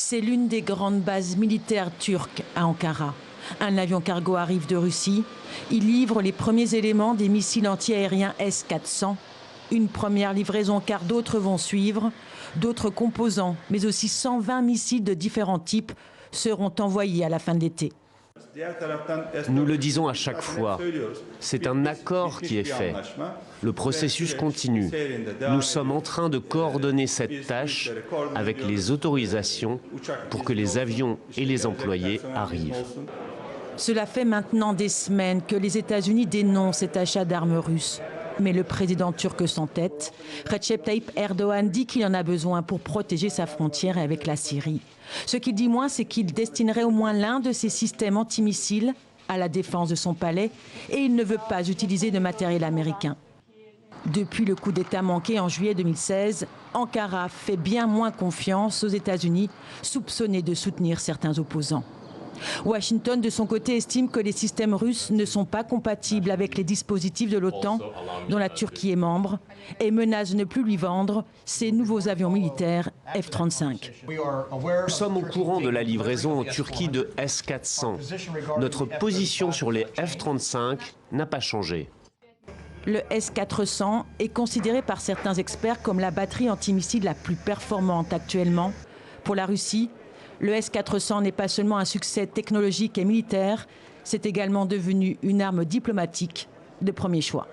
C'est l'une des grandes bases militaires turques à Ankara. Un avion cargo arrive de Russie. Il livre les premiers éléments des missiles antiaériens S-400. Une première livraison car d'autres vont suivre. D'autres composants, mais aussi 120 missiles de différents types seront envoyés à la fin de l'été. Nous le disons à chaque fois, c'est un accord qui est fait. Le processus continue. Nous sommes en train de coordonner cette tâche avec les autorisations pour que les avions et les employés arrivent. Cela fait maintenant des semaines que les États-Unis dénoncent cet achat d'armes russes. Mais le président turc s'entête. Recep Tayyip Erdogan dit qu'il en a besoin pour protéger sa frontière avec la Syrie. Ce qu'il dit moins, c'est qu'il destinerait au moins l'un de ses systèmes antimissiles à la défense de son palais et il ne veut pas utiliser de matériel américain. Depuis le coup d'État manqué en juillet 2016, Ankara fait bien moins confiance aux États-Unis, soupçonnés de soutenir certains opposants. Washington, de son côté, estime que les systèmes russes ne sont pas compatibles avec les dispositifs de l'OTAN, dont la Turquie est membre, et menace de ne plus lui vendre ses nouveaux avions militaires F-35. Nous sommes au courant de la livraison en Turquie de S-400. Notre position sur les F-35 n'a pas changé. Le S-400 est considéré par certains experts comme la batterie antimissile la plus performante actuellement. Pour la Russie, le S-400 n'est pas seulement un succès technologique et militaire, c'est également devenu une arme diplomatique de premier choix.